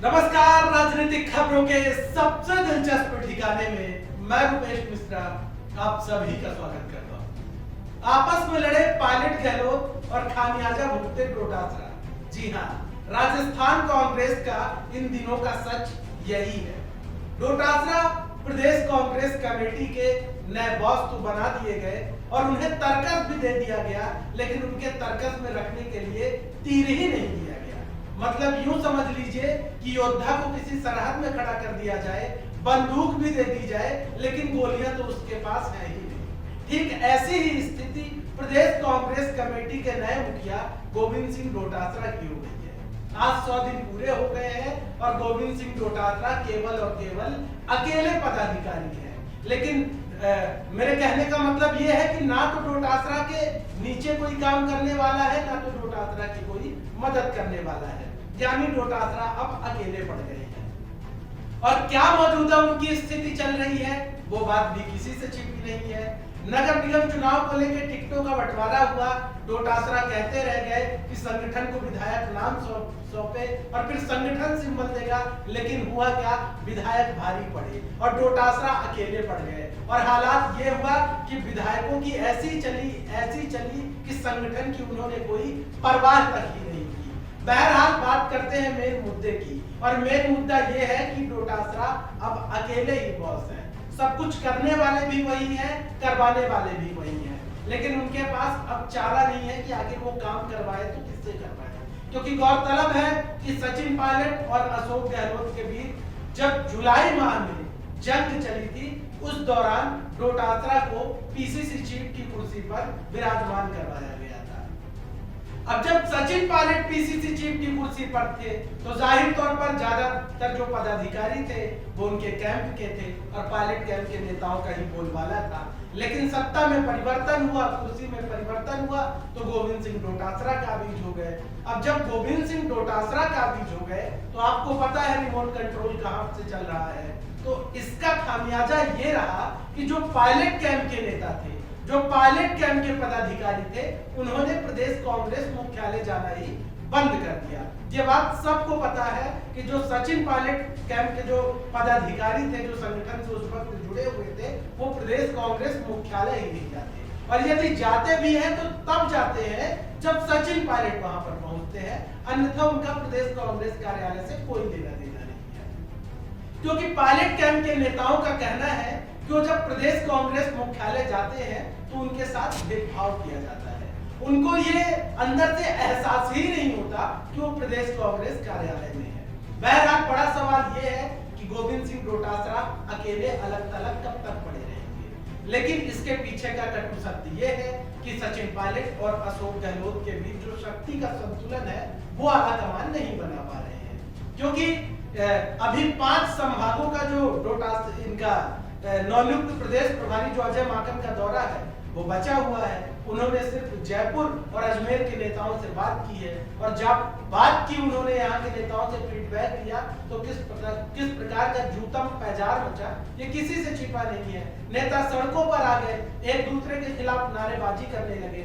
नमस्कार। राजनीतिक खबरों के सबसे दिलचस्प ठिकाने में मैं रुपेश मिश्रा आप सभी का स्वागत करता हूं। आपस में लड़े पायलट गहलोत और खामियाजा भुगते डोटासरा। जी हां, राजस्थान कांग्रेस का इन दिनों का सच यही है। डोटासरा प्रदेश कांग्रेस कमेटी के नए बॉस तो बना दिए गए और उन्हें तर्कस भी दे दिया गया, लेकिन उनके तर्कस में रखने के लिए तीर ही नहीं दिया गया। मतलब यूं समझ लीजिए कि योद्धा को किसी सरहद में खड़ा कर दिया जाए, बंदूक भी दे दी जाए, लेकिन गोलियां तो उसके पास है ही नहीं। ठीक ऐसी ही स्थिति प्रदेश कांग्रेस कमेटी के नए मुखिया गोविंद सिंह डोटासरा की हो गई है। आज 100 दिन पूरे हो गए हैं और गोविंद सिंह डोटासरा केवल और केवल अकेले पदाधिकारी हैं। लेकिन मेरे कहने का मतलब यह है कि ना तो डोटासरा के नीचे कोई काम करने वाला है, ना तो डोटासरा की कोई मदद करने वाला है, यानी डोटासरा अब अकेले पड़ गए हैं। और क्या मौजूदा उनकी स्थिति चल रही है वो बात भी किसी से छिपी नहीं है। नगर निगम चुनाव को लेकर टिकटों का बंटवारा हुआ, डोटासरा कहते रह गए कि संगठन को विधायक नाम सौंपे और फिर संगठन सिंबल देगा, लेकिन हुआ क्या, विधायक भारी पड़े और डोटासरा अकेले पड़ गए। और हालात ये हुआ कि विधायकों की ऐसी चली कि संगठन की उन्होंने कोई परवाह तक ही नहीं की। बहरहाल बात करते हैं मेन मुद्दे की, और मेन मुद्दा ये है कि डोटासरा अब अकेले ही बॉस है। सब कुछ करने वाले भी वही हैं, करवाने वाले भी वही हैं, लेकिन उनके पास अब चारा नहीं है कि आखिर वो काम करवाए तो किससे करवाए। क्योंकि गौरतलब है कि सचिन पायलट और अशोक गहलोत के बीच जब जुलाई माह में जंग चली थी, उस दौरान डोटासरा को पीसीसी चीफ की कुर्सी पर विराजमान करवाया गया था। अब जब सचिन पायलट पीसीसी चीफ की कुर्सी पर थे तो जाहिर तौर पर ज्यादातर जो पदाधिकारी थे वो उनके कैंप के थे और पायलट कैंप के नेताओं का ही बोलबाला था। लेकिन सत्ता में परिवर्तन हुआ, कुर्सी में परिवर्तन हुआ तो गोविंद सिंह डोटासरा काबिज हो गए। अब जब गोविंद सिंह डोटासरा काबिज हो गए तो आपको पता है रिमोट कंट्रोल कहां से चल रहा है। तो इसका खामियाजा ये रहा कि जो पायलट कैंप के नेता थे, जो पायलट कैंप के पदाधिकारी थे, उन्होंने प्रदेश कांग्रेस मुख्यालय जाना ही बंद कर दिया। ये बात सबको पता है कि जो सचिन पायलट कैंप के जो पदाधिकारी थे, जो संगठन से उस वक्त जुड़े हुए थे, वो प्रदेश कांग्रेस मुख्यालय ही नहीं जाते, और यदि जाते भी हैं तो तब जाते हैं जब सचिन पायलट वहां पर पहुंचते हैं, अन्यथा उनका प्रदेश कांग्रेस कार्यालय से कोई लेना देना नहीं है। क्योंकि पायलट कैंप के नेताओं का कहना है कि वो जब प्रदेश कांग्रेस मुख्यालय जाते हैं तो उनके साथ भेदभाव किया जाता है। उनको ये अंदर से एहसास ही नहीं होता कि वो प्रदेश कांग्रेस कार्यालय में है। बहरहाल बड़ा सवाल ये है कि गोविंद सिंह डोटासरा अकेले अलग थलग कब तक पड़े रहेंगे। लेकिन इसके पीछे का कटु सत्य ये है कि सचिन पायलट और अशोक गहलोत के बीच जो शक्ति का संतुलन है वो आला कमान नहीं बना पा रहे हैं। क्योंकि अभी 5 संभागों का जो डोटासरा इनका नवनियुक्त प्रदेश प्रभारी जो अजय माकन का दौरा है वो बचा हुआ है। उन्होंने सिर्फ जयपुर और अजमेर के नेताओं से बात की है, और जब बात की उन्होंने यहाँ के नेताओं से फीडबैक लिया तो किस प्रकार का जूतम पैजार मचा ये किसी से छिपा नहीं है। नेता सड़कों पर आ गए, एक दूसरे के खिलाफ नारेबाजी करने लगे।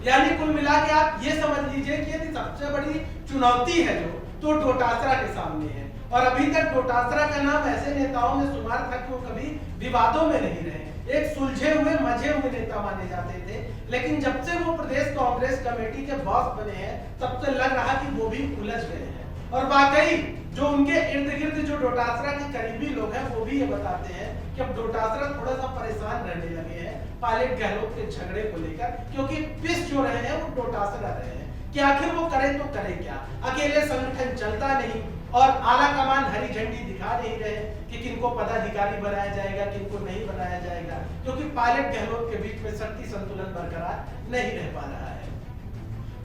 यानी कुल मिला के आप ये समझ लीजिए कि यदि सबसे बड़ी चुनौती है जो, तो डोटासरा के सामने है। और अभी तक डोटासरा का नाम ऐसे नेताओं में शुमार था कि वो कभी विवादों में नहीं रहे, एक सुलझे हुए मजे हुए नेता माने जाते थे। लेकिन जब से वो प्रदेश कांग्रेस कमेटी के बॉस बने हैं तब से लग रहा कि वो भी उलझ गए हैं। और वाकई जो उनके इर्द गिर्द जो डोटासरा के करीबी लोग हैं वो भी ये बताते हैं कि अब डोटासरा थोड़ा सा परेशान रहने लगे हैं पायलट गहलोत के झगड़े को लेकर, क्योंकि पिस जो रहे हैं वो डोटासरा रहे हैं कि आखिर वो करे तो करे क्या। अकेले संगठन चलता नहीं और आला कमान हरी झंडी दिखा नहीं रहे कि किनको पदाधिकारी बनाया जाएगा, किनको नहीं बनाया जाएगा, क्योंकि पायलट गहलोत के बीच में शक्ति संतुलन बरकरार नहीं रह पा रहा है।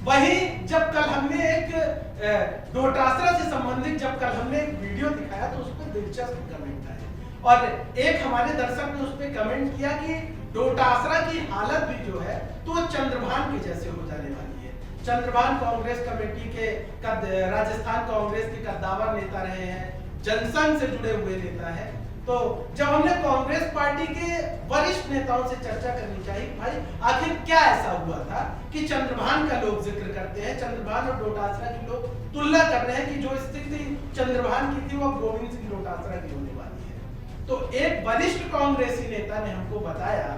वहीं जब कल हमने एक डोटासरा से संबंधित जब कल हमने एक वीडियो दिखाया तो उस पर दिलचस्प कमेंट आए, और एक हमारे दर्शक ने उस पर कमेंट किया कि डोटासरा की हालत भी जो है तो वो चंद्रभान के जैसे हो जाने वाली है। चंद्रभान कांग्रेस कमेटी के राजस्थान कांग्रेस के कद्दावर नेता रहे हैं, जनसंघ से जुड़े हुए नेता है। तो जब हमने कांग्रेस पार्टी के वरिष्ठ नेताओं से चर्चा करनी चाहिए, भाई आखिर क्या ऐसा हुआ था कि चंद्रभान का लोग जिक्र करते हैं, चंद्रभान और डोटासरा की लोग तुलना कर रहे हैं कि जो स्थिति चंद्रभान की थी वो गोविंद सिंह डोटासरा की होने वाली है। तो एक वरिष्ठ कांग्रेसी नेता ने हमको बताया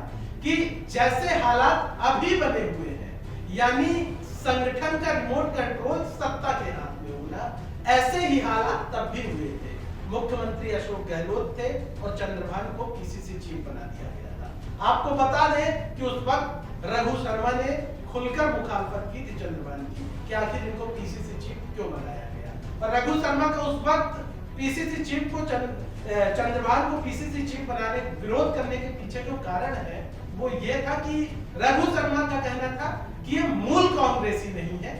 कि जैसे हालात अभी बने हुए हैं, यानी संगठन का रिमोट कंट्रोल सत्ता के हाथ में होना, ऐसे ही हालात तब भी हुए थे। मुख्यमंत्री अशोक गहलोत थे और चंद्रभान को पीसीसी चीफ बना दिया गया था। आपको बता दें कि उस वक्त रघु शर्मा ने खुलकर मुखालफत की थी चंद्रभान की कि आखिर इनको पीसीसी चीफ क्यों बनाया गया, और रघु शर्मा का उस वक्त पीसीसी चीफ को चंद्रभान को पीसीसी चीफ बनाने विरोध करने के पीछे जो कारण है वो ये था कि रघु शर्मा का कहना था कि ये मूल कांग्रेसी नहीं है,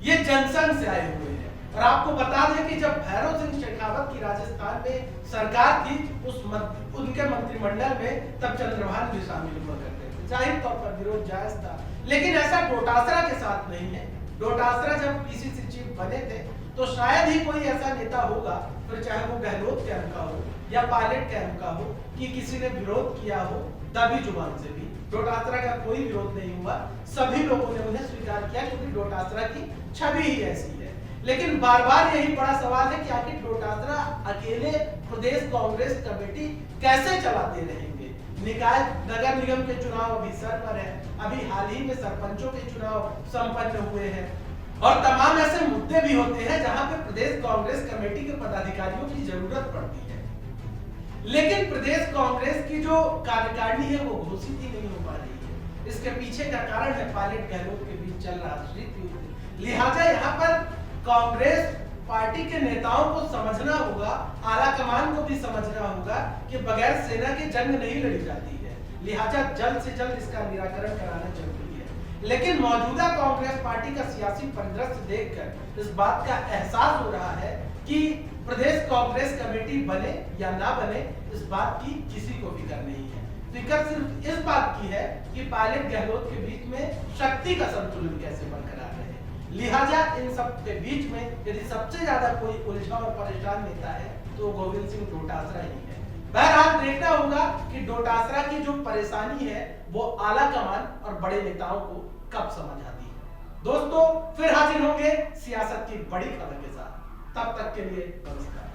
ये जनसंघ से आए हुए हैं। और आपको बता दें कि जब भैरव सिंह शेखावत की राजस्थान में सरकार थी, उनके मंत्रिमंडल में तब चंद्रभान भी शामिल हुआ करते थे। जाहिर तौर पर विरोध जायज था, लेकिन ऐसा डोटासरा के साथ नहीं है। डोटासरा जब पीसीसी चीफ बने थे तो शायद ही कोई ऐसा नेता होगा, फिर चाहे वो गहलोत कैंप का हो या पायलट कैंप का हो, कि किसी ने विरोध किया हो दबी जुबान से भी। डोटासरा का कोई विरोध नहीं हुआ, सभी लोगों ने उन्हें स्वीकार किया क्योंकि डोटासरा की छवि ही ऐसी है। लेकिन बार बार यही बड़ा सवाल है कि आखिर डोटासरा अकेले प्रदेश कांग्रेस कमेटी कैसे चलाते रहेंगे। निकाय नगर निगम के चुनाव अभी सर पर है, अभी हाल ही में सरपंचों के चुनाव संपन्न हुए हैं, और तमाम ऐसे मुद्दे भी होते हैं जहां पे प्रदेश कांग्रेस कमेटी के पदाधिकारियों की जरूरत पड़ती है। लेकिन प्रदेश कांग्रेस की जो कार्यकारिणी है वो घोषित ही नहीं हो पा रही है। इसके पीछे का कारण है पायलट गहलोत के बीच चल रहा राजनीतिक युद्ध। लिहाजा यहाँ पर कांग्रेस पार्टी के नेताओं को समझना होगा, आला कमान को भी समझना होगा कि बगैर सेना के जंग नहीं लड़ी जाती है। लिहाजा जल्द से जल्द इसका निराकरण कराना जरूरी है। लेकिन मौजूदा कांग्रेस पार्टी का सियासी परिदृश्य देखकर इस बात का एहसास हो रहा है कि प्रदेश कांग्रेस कमेटी बने या ना बने, इस बात की किसी को फिक्र नहीं है। फिक्र सिर्फ इस बात की है कि पायलट गहलोत के बीच में शक्ति का संतुलन कैसे बरकरार रहे। लिहाजा इन सब के बीच में यदि सबसे ज्यादा कोई उलझा और परेशान नेता है तो गोविंद सिंह डोटासरा ही है। बहरहाल देखना होगा कि डोटासरा की जो परेशानी है वो आला कमान और बड़े नेताओं को कब समझ आती है। दोस्तों फिर हाजिर होंगे सियासत की बड़ी खबर के साथ, तब तक के लिए नमस्कार।